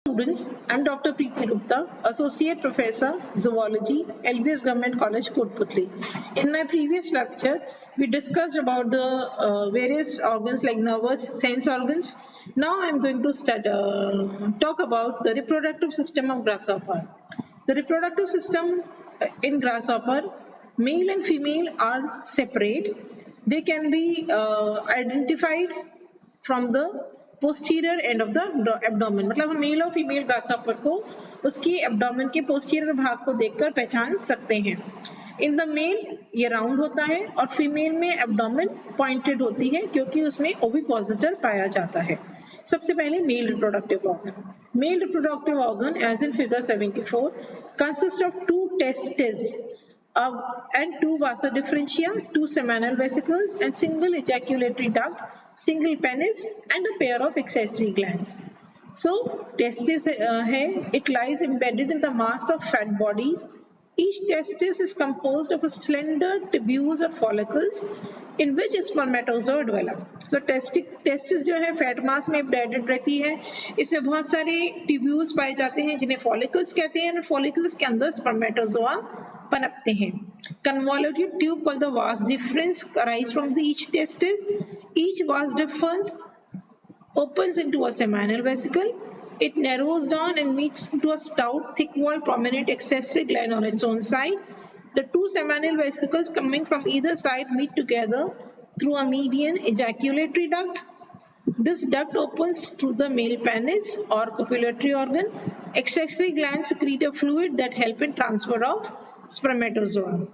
Students, I'm Dr. Preeti Gupta, Associate Professor, Zoology, LBS Government College, Kotputli. In my previous lecture, we discussed about the various organs like nervous, sense organs. Now I'm going to talk about the reproductive system of grasshopper. The reproductive system in grasshopper, male and female are separate. They can be identified from the posterior end of the abdomen. मतलब हम mail और female grasshopper को उसकी abdomen के posterior भाग को देखकर पहचान सकते हैं. इन द मेल ये राउंड होता है और फीमेल में एब्डोमेन पॉइंटेड होती है क्योंकि उसमें ओविपोजिटर पाया जाता है. सबसे पहले male reproductive organ. Male reproductive organ as in figure 74 consist of two testis and two vasa differentia, two seminal vesicles and single ejaculatory duct, single penis and a pair of accessory glands. So testis hai, it lies embedded in the mass of fat bodies. Each testis is composed of a slender tubules or follicles in which spermatozoa develop. So testis जो है fat मास में embedded रहती है. इसमें बहुत सारे tubules पाए जाते हैं जिन्हें follicles कहते हैं और follicles के अंदर spermatozoa पनपते हैं. Convoluted tube called the vas deferens arise from each testis. Each vas deferens opens into a seminal vesicle. It narrows down and meets to a stout, thick-walled, prominent accessory gland on its own side. The two seminal vesicles coming from either side meet together through a median ejaculatory duct. This duct opens through the male penis or copulatory organ. Accessory glands secrete a fluid that help in transfer of spermatozoa.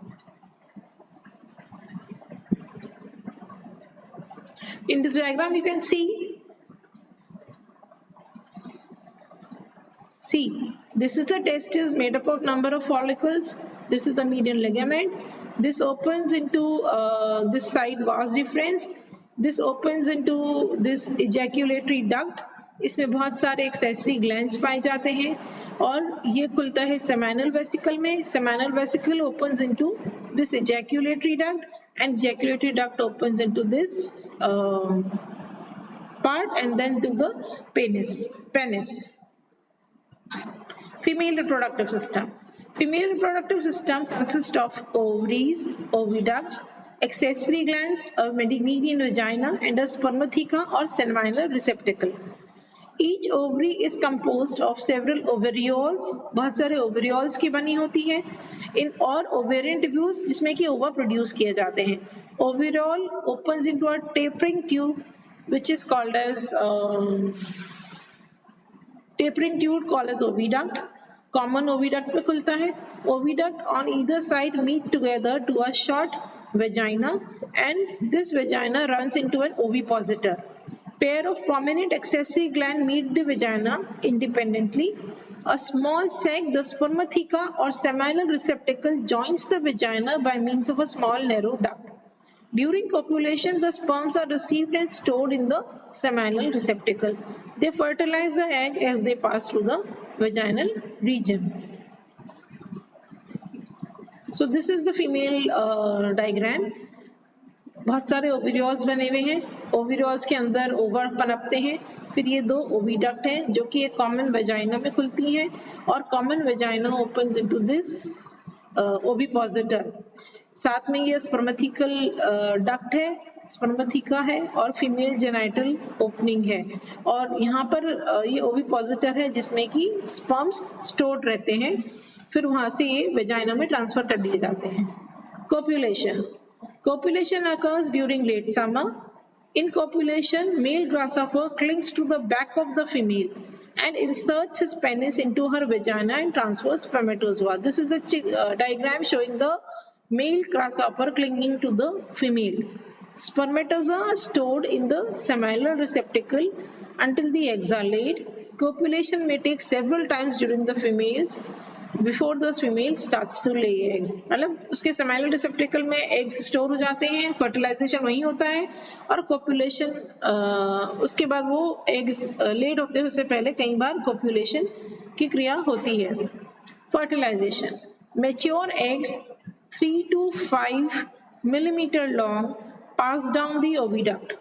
In this diagram you can see this is the testis made up of number of follicles. This is the median ligament. This opens into this side vas deferens. This opens into this ejaculatory duct. इसमें बहुत सारे accessory glands पाए जाते हैं और ये खुलता है सेमिनल वेसिकल में. Seminal vesicle opens into this ejaculatory duct and ejaculatory duct opens into this part and then to the penis. Female reproductive system. Female reproductive system consists of ovaries, oviducts, accessory glands, a median vagina and a spermatheca or seminal receptacle. Each ovary is composed of several ovarioles. बहुत सारे ovarioles की बनी होती है इन और ovarian tubules जिसमें कि ova produce किए जाते हैं. Ovariole opens into a tapering tube which is called as tapering tube called as oviduct. Common oviduct पे खुलता है. Oviduct on either side meet together to a short vagina and this vagina runs into an ovipositor. Pair of prominent accessory gland meet the vagina independently. A small sac, the spermatheca or seminal receptacle, joins the vagina by means of a small narrow duct. During copulation, the sperms are received and stored in the seminal receptacle. They fertilize the egg as they pass through the vaginal region. So this is the female diagram. बहुत सारे ओविरियोल्स बने हुए हैं. ओविरियोल्स के अंदर over पनपते हैं. फिर ये दो ओविडक्ट हैं जो कि एक कॉमन वेजाइना में खुलती हैं और common vagina opens into this ओविपोजिटर. साथ में ये स्पर्मेथिकल डक्ट है, स्पर्मेथिका है और फीमेल जेनाइटल ओपनिंग है और यहाँ पर ये ओविपोजिटर है जिसमें कि स्पर्म्स स्टोर्ड रहते हैं. फिर वहाँ से ये वेजाइना में ट्रांसफर कर दिए जाते हैं. Copulation. Copulation occurs during late summer. In copulation, male grasshopper clings to the back of the female and inserts his penis into her vagina and transfers spermatozoa. This is the diagram showing the male grasshopper clinging to the female. Spermatozoa are stored in the seminal receptacle until the eggs are laid. Copulation may take several times during the females before the female starts to lay eggs. मतलब उसके seminal receptacle में eggs store हो जाते हैं, fertilization वहीं होता है और copulation उसके बाद वो eggs laid होते हैं उससे पहले कई बार copulation की क्रिया होती है. Fertilization. Mature eggs 3 to 5 millimeter long pass down the oviduct.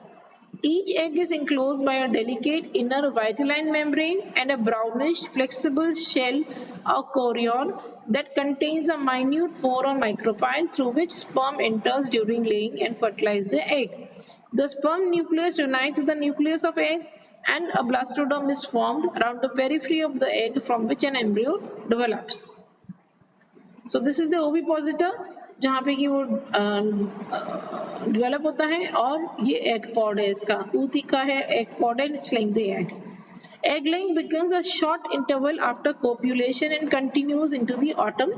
Each egg is enclosed by a delicate inner vitelline membrane and a brownish flexible shell or chorion that contains a minute pore or micropyle through which sperm enters during laying and fertilizes the egg. The sperm nucleus unites with the nucleus of egg and a blastoderm is formed around the periphery of the egg from which an embryo develops. So this is the ovipositor जहाँ पे कि वो develop होता है और ये egg pod है इसका ऊतिका है egg pod and it's laying the egg. Egg laying begins a short interval after copulation and continues into the autumn.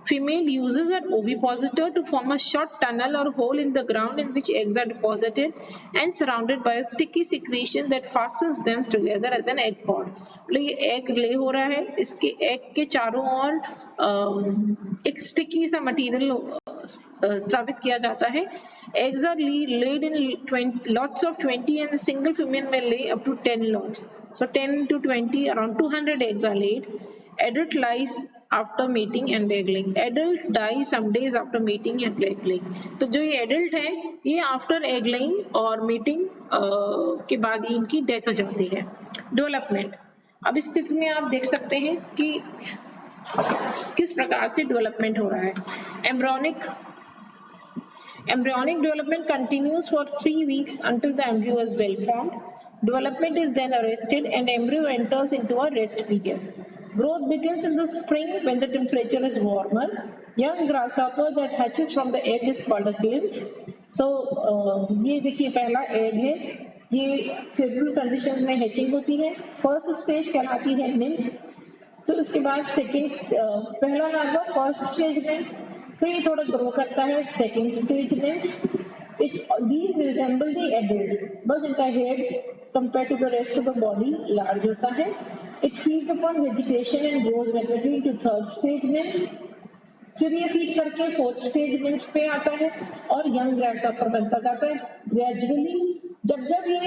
Female uses an ovipositor to form a short tunnel or hole in the ground in which eggs are deposited and surrounded by a sticky secretion that fastens them together as an egg pod. मतलब ये egg lay हो रहा है इसके egg के चारों ओर एक sticky सा material स्थापित किया जाता है. Eggs are laid in lots of 20 and a single female may lay up to 10 lots. So 10 to 20, around 200 eggs are laid. Adult lies after mating and egg laying. Adult die some days after mating and egg laying. तो जो ये adult है ये after egg laying और mating के बाद ही इनकी death हो जाती है. Development. अब इस स्थिति में आप देख सकते हैं कि किस प्रकार से development हो रहा है. Embryonic development continues for 3 weeks until the embryo is well formed. Development is then arrested and embryo enters into a rest period. Growth begins in the spring when the temperature is warmer. Young grasshopper that hatches from the egg is called a nymph. So ये देखिए पहला egg है ये favorable conditions में hatching होती है. First stage कहलाती है nymph. फिर उसके बाद पहला larva first stage nymph. फिर ये थोड़ा ग्रो करता है second stage nymph. These resemble the adult. बस इनका head compared to the rest of the body large होता है. It feeds upon vegetation and grows rapidly into third stage nymph. फिर ये feed करके fourth stage nymph पे आता है और young grasshopper बनता जाता है. Gradually जब ये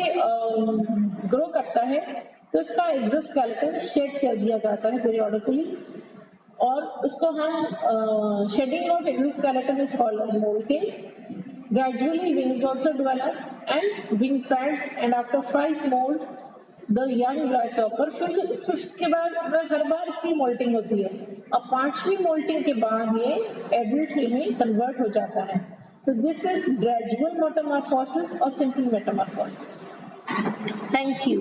grow करता है तो इसका exoskeleton shed कर दिया जाता है periodically और उसको हम shedding of exoskeleton is called as molting. Gradually wings also develop and wing pads and after 5 mold the young grasshopper फिर के बाद हर बार इसकी मोल्टिंग होती है. अब 5वीं मोल्टिंग के बाद ये एडल्ट में कन्वर्ट हो जाता है. तो दिस इज ग्रेजुअल मेटामॉर्फोसिस और सिंपल मेटामॉर्फोसिस. Thank you.